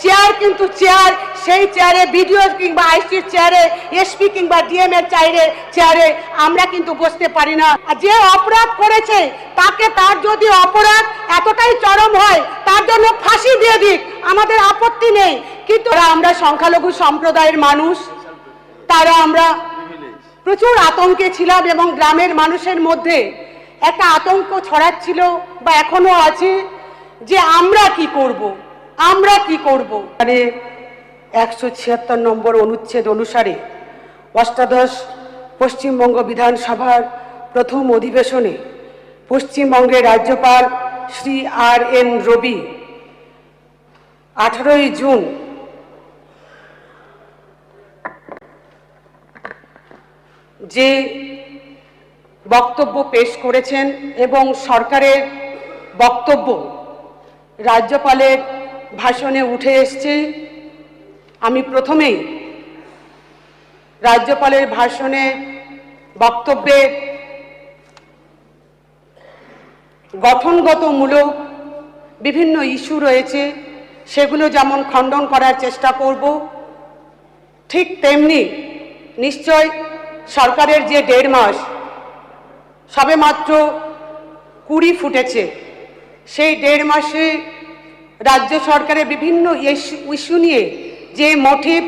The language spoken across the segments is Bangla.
চেয়ার কিন্তু চেয়ার, সেই চেয়ারে বিডিও কিংবা আইসির চেয়ারে, এসপি কিংবা ডিএম এর চেয়ারে আমরা কিন্তু বসতে পারি না। যে অপরাধ করেছে তাকে, তার যদি অপরাধ এতটাই চরম হয় তার জন্য ফাঁসি দিয়ে দিক, আমাদের আপত্তি নেই। কিন্তু আমরা সংখ্যালঘু সম্প্রদায়ের মানুষ, তারা আমরা প্রচুর আতঙ্কে ছিলাম এবং গ্রামের মানুষের মধ্যে একটা আতঙ্ক ছড়াচ্ছিল বা এখনো আছে যে আমরা কি করব। মানে 176 নম্বর অনুচ্ছেদ অনুসারে অষ্টাদশ পশ্চিমবঙ্গ বিধানসভার প্রথম অধিবেশনে পশ্চিমবঙ্গের রাজ্যপাল শ্রী RN রবি 18ই জুন যে বক্তব্য পেশ করেছেন এবং সরকারের বক্তব্য রাজ্যপালের ভাষণে উঠে এসছে। আমি প্রথমেই রাজ্যপালের ভাষণে বক্তব্যে গঠনগতমূলক বিভিন্ন ইস্যু রয়েছে, সেগুলো যেমন খণ্ডন করার চেষ্টা করব, ঠিক তেমনি নিশ্চয় সরকারের যে 1.5 মাস সবেমাত্র 20 ফুটেছে, সেই 1.5 মাসে রাজ্য সরকারের বিভিন্ন ইস্যু নিয়ে যে মোটিভ,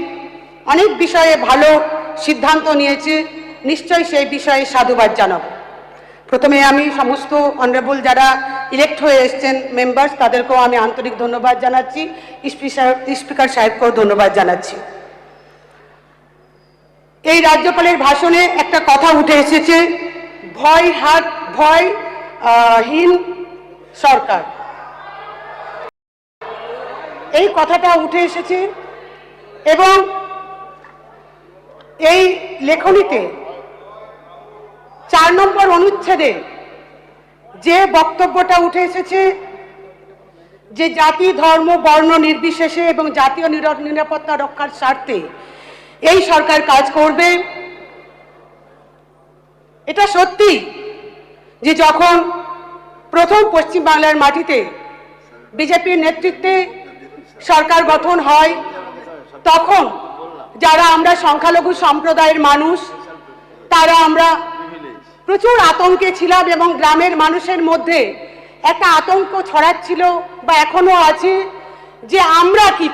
অনেক বিষয়ে ভালো সিদ্ধান্ত নিয়েছে, নিশ্চয়ই সেই বিষয়ে সাধুবাদ জানাব। প্রথমে আমি সমস্ত অনারেবল যারা ইলেক্ট হয়ে এসেছেন মেম্বার্স, তাদেরকেও আমি আন্তরিক ধন্যবাদ জানাচ্ছি, স্পিকার সাহেবকেও ধন্যবাদ জানাচ্ছি। এই রাজ্যপালের ভাষণে একটা কথা উঠে এসেছে, ভয়হীন সরকার। এই কথাটা উঠে এসেছে এবং এই লেখনীতে 4 নম্বর অনুচ্ছেদে যে বক্তব্যটা উঠে এসেছে যে জাতি, ধর্ম, বর্ণ নির্বিশেষে এবং জাতীয় নিরাপত্তা রক্ষার স্বার্থে এই সরকার কাজ করবে। এটা সত্যি যে যখন প্রথম পশ্চিমবাংলার মাটিতে বিজেপির নেতৃত্বে সরকার গঠন হয়, তখন যারা আমরা সংখ্যালঘু সম্প্রদায়ের মানুষ, তারা আমরা প্রচুর আতঙ্কে ছিলাম এবং গ্রামের মানুষের মধ্যে একটা আতঙ্ক ছড়াচ্ছিল বা এখনো আছে যে আমরা কি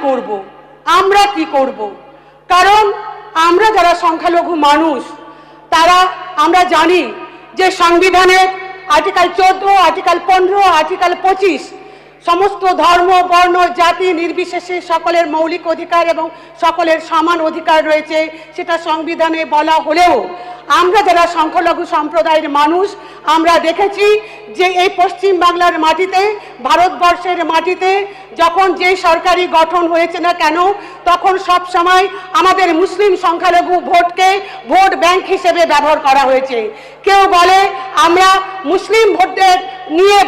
করব। কারণ আমরা যারা সংখ্যালঘু মানুষ, তারা আমরা জানি যে সংবিধানের আর্টিকেল 14, আর্টিকেল 15, আর্টিকেল 25 সমস্ত ধর্ম, বর্ণ, জাতি নির্বিশেষে সকলের মৌলিক অধিকার এবং সকলের সমান অধিকার রয়েছে, সেটা সংবিধানে বলা হলেও আমরা যারা সংখ্যালঘু সম্প্রদায়ের মানুষ, আমরা দেখেছি যে এই পশ্চিম বাংলার মাটিতে, ভারতবর্ষের মাটিতে যখন যে সরকারি গঠন হয়েছে না কেন, তখন সব সময় আমাদের মুসলিম সংখ্যালঘু ভোটকে ভোট ব্যাংক হিসেবে ব্যবহার করা হয়েছে। কেউ বলে আমরা মুসলিম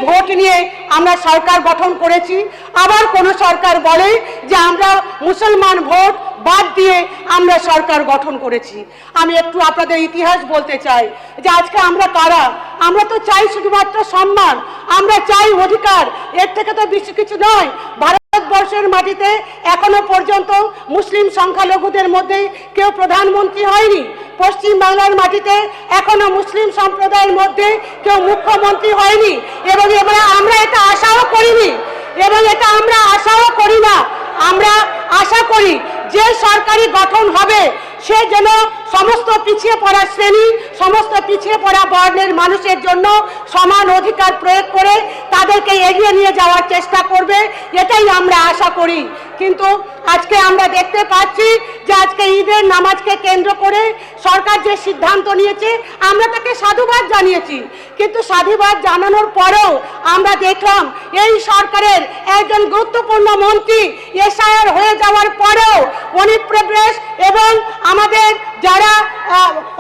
ভোট নিয়ে আমরা সরকার গঠন করেছি, আবার কোনো সরকার বলে যে আমরা মুসলমান ভোট বাদ দিয়ে আমরা সরকার গঠন করেছি। আমি একটু আপনাদের ইতিহাস বলতে চাই যে আজকে আমরা কারা। আমরা তো চাই শুধুমাত্র সম্মান, আমরা চাই অধিকার, এর থেকে তো বেশি কিছু নয়। ভারতবর্ষের মাটিতে এখনো পর্যন্ত মুসলিম সংখ্যালঘুদের মধ্যে কেউ প্রধানমন্ত্রী হয়নি। পশ্চিম বাংলার মাটিতে এখনো মুসলিম সম্প্রদায়ের মধ্যে কেউ মুখ্যমন্ত্রী হয়নি এবং এবারে আমরা এটা আশাও করিনি এবং এটা আমরা আশাও করি না। আমরা আশা করি যে সরকারি গঠন হবে সে যেন সমস্ত পিছিয়ে পড়া শ্রেণী, সমস্ত পিছিয়ে পড়া বর্ণের মানুষের জন্য সমান অধিকার প্রয়োগ করে তাদেরকে এগিয়ে নিয়ে যাওয়ার চেষ্টা করবে, এটাই আমরা আশা করি। কিন্তু আজকে আমরা দেখতে পাচ্ছি যে আজকে ঈদের নামাজকে কেন্দ্র করে সরকার যে সিদ্ধান্ত নিয়েছে, আমরা তাকে সাধুবাদ জানিয়েছি। কিন্তু সাধুবাদ জানানোর পরেও আমরা দেখলাম এই সরকারের একজন গুরুত্বপূর্ণ মন্ত্রী এসআইআর হয়ে যাওয়ার পরেও অনুপ্রবেশ এবং আমাদের যারা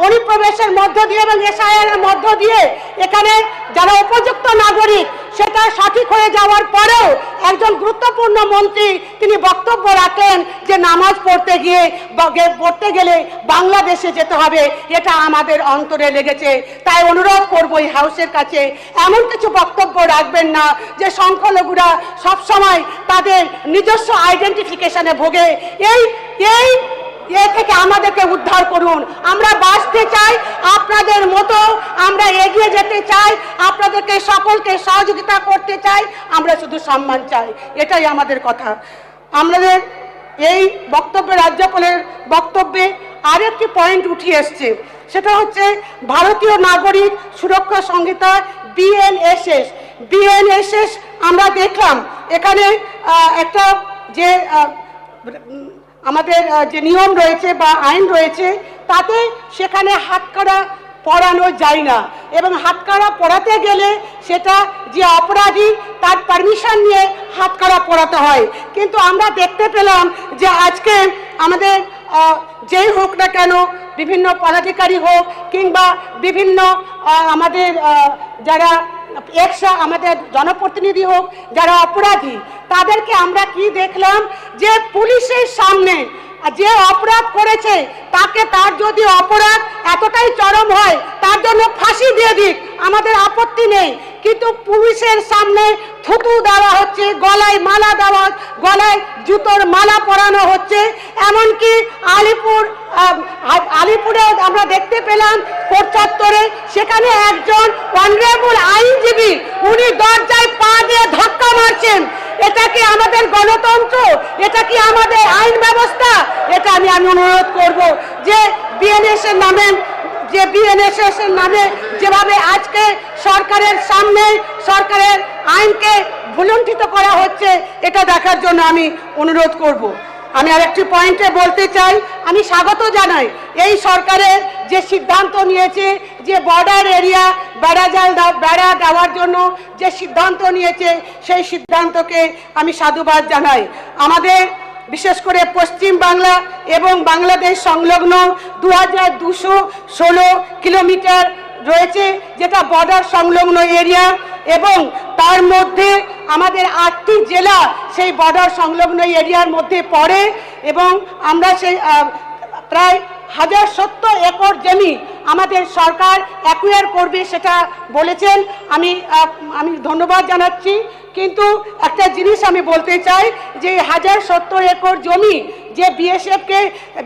অনুপ্রবেশের মধ্য দিয়ে এবং এসআইআর এর মধ্য দিয়ে এখানে যারা উপযুক্ত নাগরিক, সেটা সঠিক হয়ে যাওয়ার পরেও একজন গুরুত্বপূর্ণ মন্ত্রী তিনি বক্তব্য রাখেন বলেছেন যে নামাজ পড়তে গেলে বাংলাদেশে যেতে হবে, এটা আমাদের অন্তরে লেগেছে। তাই অনুরোধ করব এই হাউসের কাছে এমন কিছু বক্তব্য রাখবেন না যে সংখ্যালঘুরা সবসময় তাদের নিজস্ব আইডেন্টিফিকেশনে ভোগে। এ থেকে আমাদেরকে উদ্ধার করুন। আমরা বাঁচতে চাই, আপনাদের মতো আমরা এগিয়ে যেতে চাই, আপনাদেরকে সকলকে সহযোগিতা করতে চাই, আমরা শুধু সম্মান চাই, এটাই আমাদের কথা। আমাদের এই বক্তব্যে রাজ্যপালের বক্তব্যে আরেকটি পয়েন্ট উঠে এসছে, সেটা হচ্ছে ভারতীয় নাগরিক সুরক্ষা সংহিতা বিএনএসএস। আমরা দেখলাম এখানে একটা যে আমাদের যে নিয়ম রয়েছে বা আইন রয়েছে তাতে সেখানে হাতকড়া পরানো যায় না, এবং হাতকড়া পরাতে গেলে সেটা যে অপরাধী তার পারমিশন নিয়ে হাতকড়া পরাতে হয়। কিন্তু আমরা দেখতে পেলাম যে আজকে আমাদের যেই হোক না কেন, বিভিন্ন পদাধিকারী হোক কিংবা বিভিন্ন আমাদের যারা আমাদের জনপ্রতিনিধি হোক, যারা অপরাধী, তাদেরকে আমরা কি দেখলাম যে পুলিশের সামনে যে অপরাধ করেছে তার যদি অপরাধ এতটাই চরম হয় তার জন্য ফাঁসি দিয়ে দিক, আমাদের আপত্তি নেই। কিন্তু পুলিশের সামনে থুতু দেওয়া হচ্ছে, গলায় মালা দেওয়া, গলায় জুতোর মালা পরানো হচ্ছে। এমনকি আলিপুরে আমরা দেখতে পেলাম কোর্ট চত্বরে, সেখানে একজন অনারেবল আইনজীবী উনি দরজায় পা দিয়ে ধাক্কা মারছেন। এটা কি আমাদের গণতন্ত্র? এটা কি আমাদের আইন ব্যবস্থা? এটা আমি অনুরোধ করব যে বিএনএসএস এর নামে যেভাবে আজকে সরকারের সামনে সরকারের আইনকে ভুলুণ্ঠিত করা হচ্ছে, এটা দেখার জন্য আমি অনুরোধ করব। আমি আরেকটি পয়েন্টে বলতে চাই, আমি স্বাগত জানাই এই সরকারের যে সিদ্ধান্ত নিয়েছে, যে বর্ডার এরিয়া বেড়া দেওয়ার জন্য যে সিদ্ধান্ত নিয়েছে, সেই সিদ্ধান্তকে আমি সাধুবাদ জানাই। আমাদের বিশেষ করে পশ্চিম বাংলা এবং বাংলাদেশ সংলগ্ন 2216 কিলোমিটার রয়েছে, যেটা বর্ডার সংলগ্ন এরিয়া, এবং তার মধ্যে আমাদের 8টি জেলা সেই বর্ডার সংলগ্ন এরিয়ার মধ্যে পড়ে, এবং আমরা সেই প্রায় 1070 একর জমি আমাদের সরকার অ্যাকুয়ার করবে সেটা বলেছেন। আমি ধন্যবাদ জানাচ্ছি। কিন্তু একটা জিনিস আমি বলতে চাই যে 1070 একর জমি যে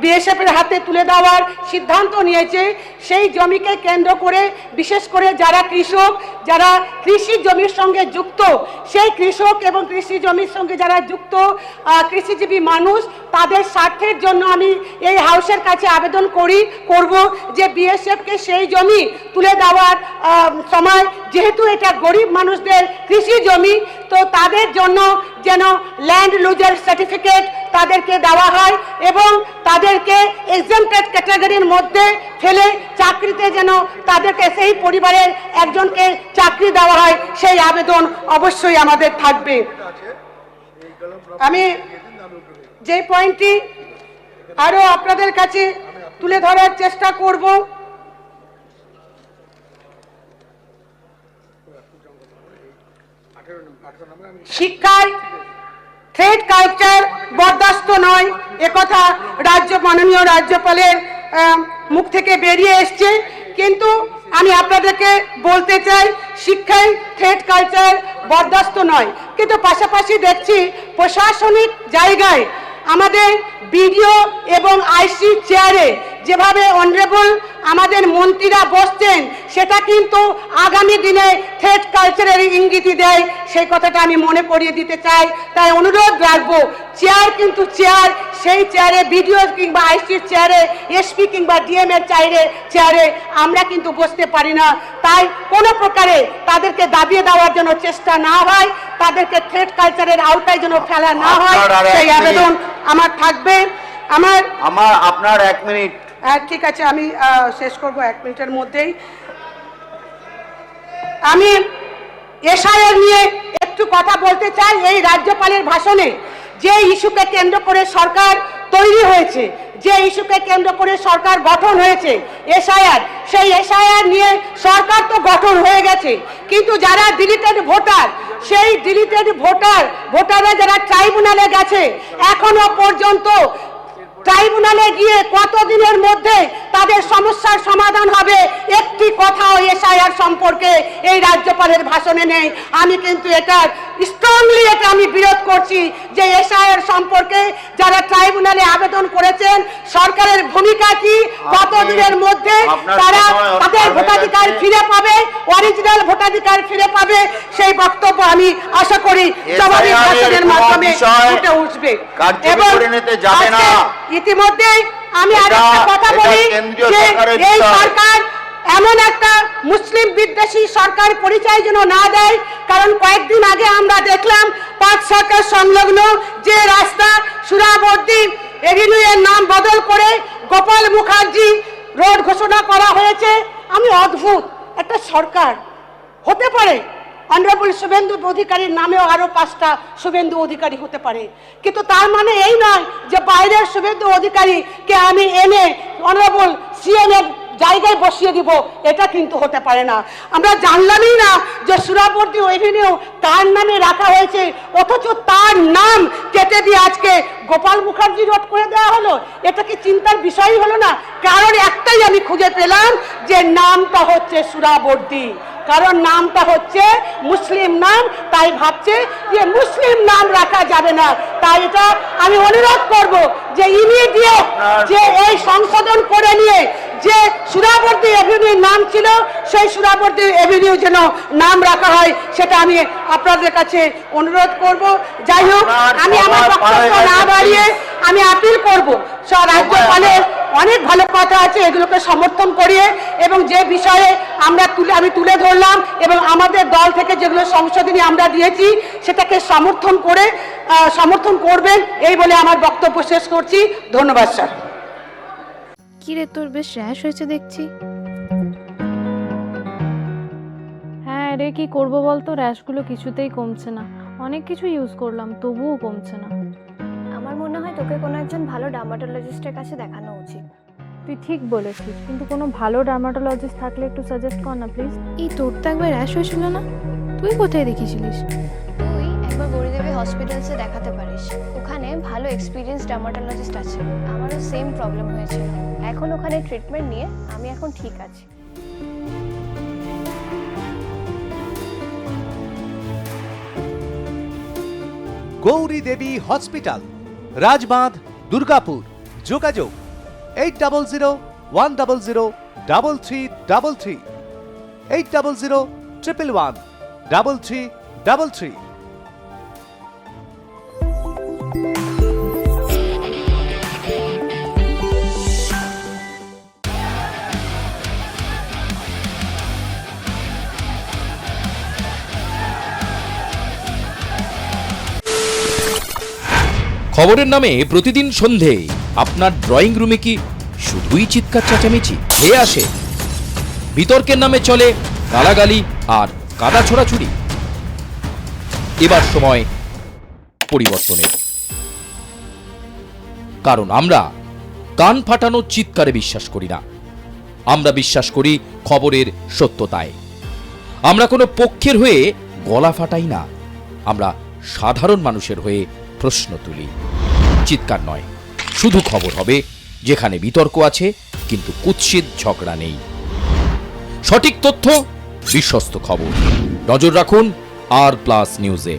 বিএসএফের হাতে তুলে দেওয়ার সিদ্ধান্ত নিয়েছে, সেই জমিকে কেন্দ্র করে বিশেষ করে যারা কৃষক, যারা কৃষি জমির সঙ্গে যুক্ত, সেই কৃষক এবং কৃষি জমির সঙ্গে যারা যুক্ত কৃষিজীবী মানুষ, তাদের স্বার্থের জন্য আমি এই হাউসের কাছে আবেদন করব যে বিএসএফকে সেই জমি তুলে দেওয়ার সময়, যেহেতু এটা গরিব মানুষদের কৃষি জমি, তো তাদের জন্য যেন ল্যান্ড লুজার সার্টিফিকেট তাদেরকে দেওয়া হয় এবং তাদেরকে এক্সাম্পটেড ক্যাটাগরির মধ্যে ফেলে চাকরিতে যেন তাদেরকে সেই পরিবারের একজনকে চাকরি দেওয়া হয়, সেই আবেদন অবশ্যই আমাদের থাকবে। আমি যে পয়েন্টটি আরো আপনাদের কাছে তুলে ধরার চেষ্টা করব, শিক্ষায় থ্রেড কালচার বরদাস্ত নয়, একথা মাননীয় রাজ্যপালের মুখ থেকে বেরিয়ে এসছে। কিন্তু আমি আপনাদেরকে বলতে চাই, শিক্ষায় থ্রেড কালচার বরদাস্ত নয়, কিন্তু পাশাপাশি দেখছি প্রশাসনিক জায়গায় আমাদের বিডিও এবং আইসি চেয়ারে যেভাবে অনারেবল আমাদের মন্ত্রীরা বসছেন, সেটা কিন্তু আগামী দিনে থ্রেড কালচারের ইঙ্গিতই দেয়, সেই কথাটা আমি মনে করিয়ে দিতে চাই। তাই অনুরোধ রাখবো, চেয়ার কিন্তু চেয়ার, সেই চেয়ারে বিডিও কিংবা আইসির চেয়ারে, এসপি কিংবা ডিএম এর চেয়ারে আমরা কিন্তু বসতে পারি না। তাই কোনো প্রকারে তাদেরকে দাবিয়ে দেওয়ার জন্য চেষ্টা না হয়, তাদেরকে থ্রেড কালচারের আওতায় যেন ফেলা না হয়, সেই আবেদন আমার থাকবে। আপনার 1 মিনিট। ঠিক আছে, আমি শেষ করব 1 মিনিটের মধ্যেই। আমি এসআইআর নিয়ে একটু কথা বলতে চাই। এই রাজ্যপালের ভাষণে যে ইস্যুকে কেন্দ্র করে সরকার তৈরি হয়েছে, যে ইস্যুকে কেন্দ্র করে সরকার গঠন হয়েছে, এসআইআর, সেই এসআইআর নিয়ে সরকার তো গঠন হয়ে গেছে, কিন্তু যারা ডিলিটেড ভোটার সেই ডিলিটেড ভোটাররা যারা ট্রাইব্যুনালে গেছে এখনো পর্যন্ত ট্রাইব্যুনালে গিয়ে কতদিনের মধ্যে তাদের সমস্যার সমাধান হবে একটি কথাও এসআইআর সম্পর্কে এই রাজ্যপালের ভাষণে নেই। আমি কিন্তু এটা স্ট্রংলি আমি বিরোধ করছি যে এসআইআর সম্পর্কে যারা ট্রাইব্যুনালে আবেদন করেছেন সরকারের ভূমিকা কি, কতদিনের মধ্যে তারা তাদের ভোটাধিকার ফিরে পাবে, অরিজিনাল ভোটাধিকার ফিরে পাবে, সেই বক্তব্য আমি আশা করি জবাবি ভাষণের মাধ্যমে উঠে উঠবে। এবং ইতিমধ্যে আমি আরেকটা কথা বলি যে এই সরকার এমন একটা মুসলিম বিদ্বেষী সরকার পরিচয় যেন না দেয়, কারণ কয়েকদিন আগে আমরা দেখলাম পাক সরকার সংলগ্ন যে রাস্তা সুরাবর্দী এভিনিউ এর নাম বদল করে গোপাল মুখার্জি রোড ঘোষণা করা হয়েছে। আমি অদ্ভুত একটা সরকার হতে পারে অনারেবল শুভেন্দু অধিকারীর নামেও আরো 5টা শুভেন্দু অধিকারী হতে পারে, কিন্তু তার মানে এই নয় যে বাইরের শুভেন্দু অধিকারীকে আমি এনে অনারেবল সিএম এর জায়গায় বসিয়ে দিব, এটা কিন্তু হতে পারে না। আমরা জানলামই না যে সুরাবর্দী এভিনিউ তার নামে রাখা হয়েছে, অথচ তার নাম কেটে দিয়ে আজকে গোপাল মুখার্জি রোড করে দেওয়া হলো। এটা কি চিন্তার বিষয় হলো না? কারণ একটাই আমি খুঁজে পেলাম যে নামটা হচ্ছে সুরাবর্দী, কারণ নামটা হচ্ছে মুসলিম নাম, তাই ভাবছে যে মুসলিম নাম রাখা যাবে না। তাই এটা আমি অনুরোধ করব যে ইমিডিয়েট যে এই সংশোধন করে নিয়ে যে সুরাবর্দী এভিনিউর নাম ছিল সেই সুরাবর্দী এভিনিউ যেন নাম রাখা হয়, সেটা আমি আপনাদের কাছে অনুরোধ করব। যাই হোক, আমি আমার বক্তব্য না বাড়িয়ে আমি আপিল করব রাজ্যপালের অনেক ভালো কথা আছে, এগুলোকে সমর্থন করিয়ে এবং যে বিষয়ে আমি তুলে ধরলাম এবং আমাদের দল থেকে যেগুলো সংশোধনী আমরা দিয়েছি সেটাকে সমর্থন করবেন এই বলে আমার বক্তব্য শেষ করছি। ধন্যবাদ স্যার। কি রে, তোর বেশ র্যাশ হয়েছে দেখছি। হ্যাঁ রে, কি করবো বলতো, র্যাশগুলো কিছুতেই কমছে না। অনেক কিছু ইউজ করলাম তবুও কমছে না। আমার মনে হয় তোকে কোনো একজন ভালো ডার্মাটোলজিস্টের কাছে দেখানো উচিত। তুই ঠিক বলেছিস, কিন্তু কোনো ভালো ডার্মাটোলজিস্ট থাকলে একটু সাজেস্ট কর না প্লিজ। এই তোর তো একবার র্যাশ হয়েছিল না, তুই কোথায় দেখিয়েছিলিস? তুই একবার গৌরীদেবী হসপিটালসে দেখাতে পারিস, ওখানে ভালো এক্সপিরিয়েন্স ডার্মাটোলজিস্ট আছে। আমারও সেম প্রবলেম হয়েছিল, এখন ওখানে ট্রিটমেন্ট নিয়ে আমি এখন ঠিক আছি। গৌরী দেবী হসপিটাল, রাজবাঁধ, দুর্গাপুর। যোগাযোগ 8001003333, 8001113333। খবরের নামে প্রতিদিন সন্ধে আপনার ড্রয়িং রুমে কি শুধুই চিৎকার চেঁচামেচি খেয়ে আসে? বিতর্কের নামে চলে গালাগালি আর কাদা ছোড়াছুড়ি। এবার সময় পরিবর্তনের, কারণ আমরা কান ফাটানো চিৎকারে বিশ্বাস করি না। আমরা বিশ্বাস করি খবরের সত্যতায়। আমরা কোনো পক্ষের হয়ে গলা ফাটাই না, আমরা সাধারণ মানুষের হয়ে প্রশ্ন তুলি। চিৎকার নয়, শুধু খবর হবে যেখানে বিতর্ক আছে কিন্তু কুৎসিত ঝগড়া নেই। সঠিক তথ্য, বিশ্বস্ত খবর। নজর রাখুন আর প্লাস নিউজে।